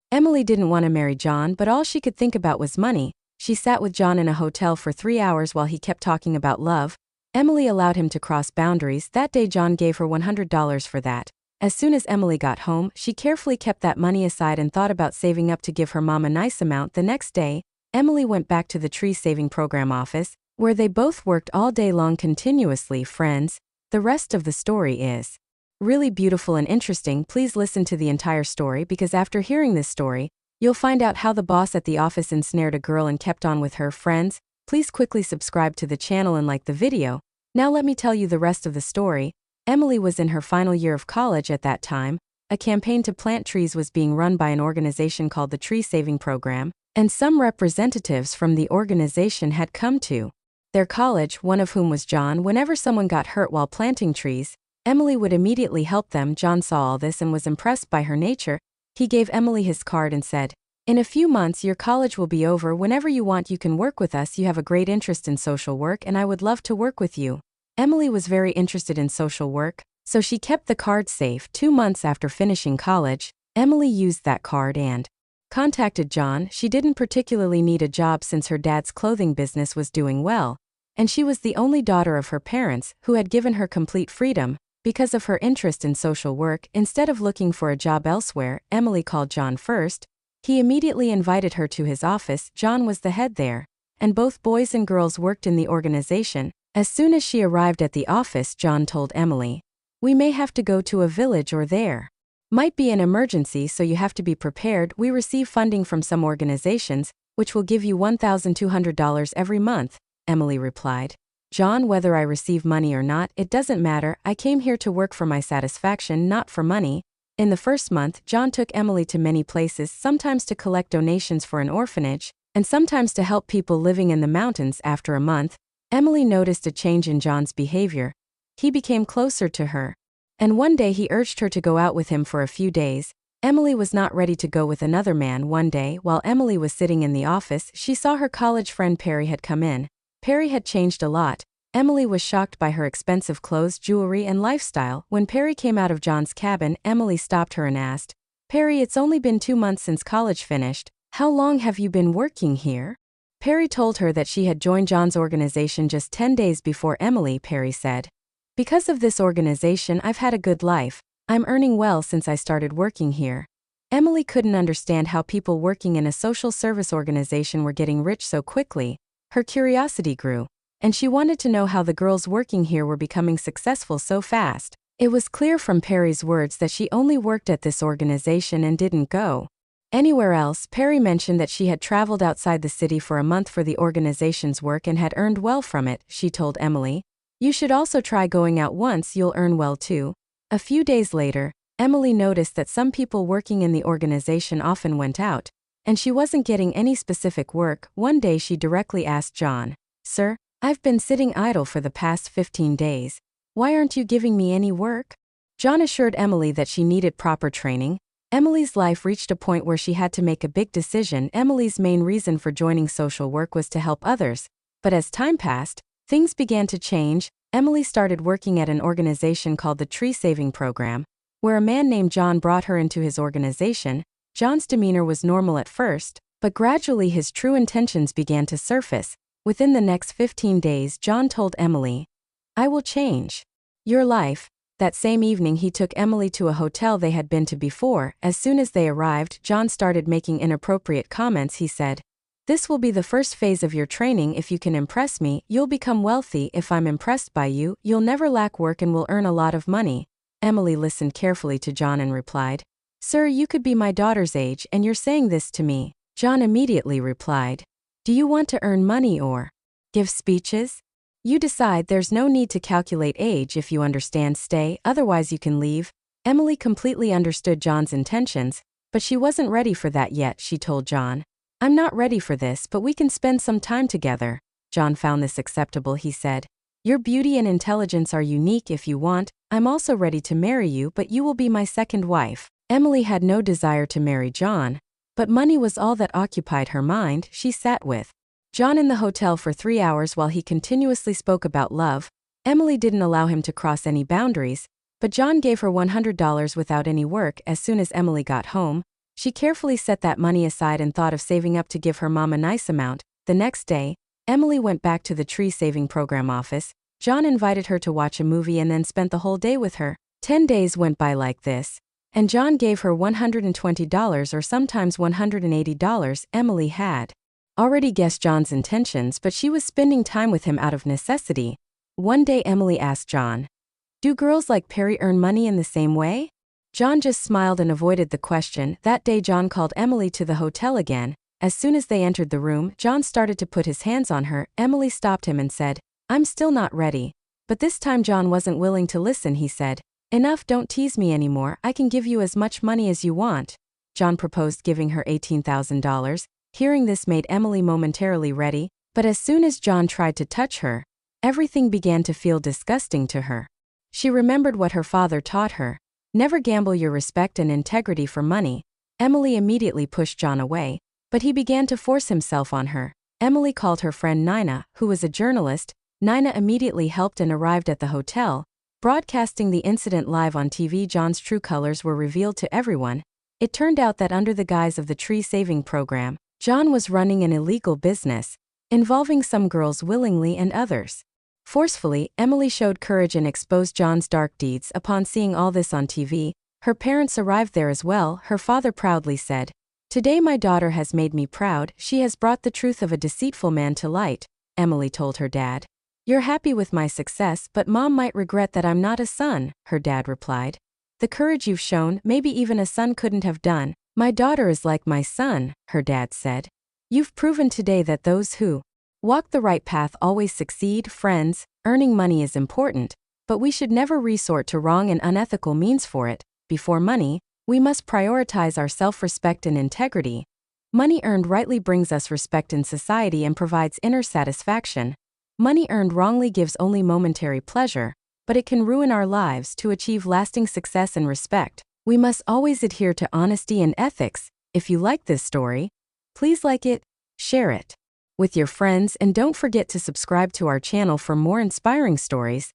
Emily didn't want to marry John, but all she could think about was money. She sat with John in a hotel for 3 hours while he kept talking about love. Emily allowed him to cross boundaries. That day John gave her $100 for that. As soon as Emily got home, she carefully kept that money aside and thought about saving up to give her mom a nice amount. The next day, Emily went back to the tree saving program office, where they both worked all day long continuously. Friends, the rest of the story is really beautiful and interesting. Please listen to the entire story, because after hearing this story, you'll find out how the boss at the office ensnared a girl and kept on with her. Friends, please quickly subscribe to the channel and like the video. Now let me tell you the rest of the story. Emily was in her final year of college at that time. A campaign to plant trees was being run by an organization called the Tree Saving Program, and some representatives from the organization had come to their college, one of whom was John. Whenever someone got hurt while planting trees, Emily would immediately help them. John saw all this and was impressed by her nature. He gave Emily his card and said, "In a few months your college will be over. Whenever you want you can work with us. You have a great interest in social work and I would love to work with you." Emily was very interested in social work, so she kept the card safe. 2 months after finishing college, Emily used that card and contacted John. She didn't particularly need a job since her dad's clothing business was doing well, and she was the only daughter of her parents, who had given her complete freedom. Because of her interest in social work, instead of looking for a job elsewhere, Emily called John first. He immediately invited her to his office. John was the head there, and both boys and girls worked in the organization. As soon as she arrived at the office, John told Emily, "We may have to go to a village or there might be an emergency, so you have to be prepared. We receive funding from some organizations, which will give you $1,200 every month," Emily replied. "John, whether I receive money or not, it doesn't matter. I came here to work for my satisfaction, not for money." In the first month, John took Emily to many places, sometimes to collect donations for an orphanage, and sometimes to help people living in the mountains. After a month, Emily noticed a change in John's behavior. He became closer to her, and one day he urged her to go out with him for a few days. Emily was not ready to go with another man. One day, while Emily was sitting in the office, she saw her college friend Perry had come in. Perry had changed a lot. Emily was shocked by her expensive clothes, jewelry, and lifestyle. When Perry came out of John's cabin, Emily stopped her and asked, "Perry, it's only been 2 months since college finished. How long have you been working here?" Perry told her that she had joined John's organization just 10 days before Emily. Perry said, "Because of this organization, I've had a good life. I'm earning well since I started working here." Emily couldn't understand how people working in a social service organization were getting rich so quickly. Her curiosity grew, and she wanted to know how the girls working here were becoming successful so fast. It was clear from Perry's words that she only worked at this organization and didn't go anywhere else. Perry mentioned that she had traveled outside the city for a month for the organization's work and had earned well from it. She told Emily, "You should also try going out once. You'll earn well too." A few days later, Emily noticed that some people working in the organization often went out, and she wasn't getting any specific work. One day she directly asked John, "Sir, I've been sitting idle for the past 15 days. Why aren't you giving me any work?" John assured Emily that she needed proper training. Emily's life reached a point where she had to make a big decision. Emily's main reason for joining social work was to help others. But as time passed, things began to change. Emily started working at an organization called the Tree Saving Program, where a man named John brought her into his organization. John's demeanor was normal at first, but gradually his true intentions began to surface. Within the next 15 days, John told Emily, "I will change your life." That same evening he took Emily to a hotel they had been to before. As soon as they arrived, John started making inappropriate comments. He said, "This will be the first phase of your training. If you can impress me, you'll become wealthy. If I'm impressed by you, you'll never lack work and will earn a lot of money." Emily listened carefully to John and replied, "Sir, you could be my daughter's age and you're saying this to me." John immediately replied, "Do you want to earn money or give speeches? You decide. There's no need to calculate age. If you understand, stay, otherwise you can leave." Emily completely understood John's intentions, but she wasn't ready for that yet. She told John, "I'm not ready for this, but we can spend some time together." John found this acceptable. He said, "Your beauty and intelligence are unique. If you want, I'm also ready to marry you, but you will be my second wife." Emily had no desire to marry John, but money was all that occupied her mind. She sat with John in the hotel for 3 hours while he continuously spoke about love. Emily didn't allow him to cross any boundaries, but John gave her $100 without any work. As soon as Emily got home, She carefully set that money aside and thought of saving up to give her mom a nice amount. The next day, Emily went back to the tree saving program office. John invited her to watch a movie and then spent the whole day with her. 10 days went by like this, and John gave her $120 or sometimes $180. Emily had already guessed John's intentions, but she was spending time with him out of necessity. One day Emily asked John, "Do girls like Perry earn money in the same way?" John just smiled and avoided the question. That day John called Emily to the hotel again. As soon as they entered the room, John started to put his hands on her. Emily stopped him and said, "I'm still not ready." But this time John wasn't willing to listen. He said, "Enough, don't tease me anymore. I can give you as much money as you want." John proposed giving her $18,000. Hearing this made Emily momentarily ready, but as soon as John tried to touch her, everything began to feel disgusting to her. She remembered what her father taught her. Never gamble your respect and integrity for money. Emily immediately pushed John away, but he began to force himself on her. Emily called her friend Nina, who was a journalist. Nina immediately helped and arrived at the hotel, broadcasting the incident live on TV. John's true colors were revealed to everyone. It turned out that under the guise of the tree saving program, John was running an illegal business, involving some girls willingly and others forcefully. Emily showed courage and exposed John's dark deeds. Upon seeing all this on TV, her parents arrived there as well. Her father proudly said, "Today my daughter has made me proud. She has brought the truth of a deceitful man to light." Emily told her dad, "You're happy with my success, but Mom might regret that I'm not a son," her dad replied. "The courage you've shown, maybe even a son couldn't have done. My daughter is like my son," her dad said. "You've proven today that those who walk the right path always succeed." Friends, earning money is important, but we should never resort to wrong and unethical means for it. Before money, we must prioritize our self-respect and integrity. Money earned rightly brings us respect in society and provides inner satisfaction. Money earned wrongly gives only momentary pleasure, but it can ruin our lives. To achieve lasting success and respect, we must always adhere to honesty and ethics. If you like this story, please like it, share it with your friends, and don't forget to subscribe to our channel for more inspiring stories.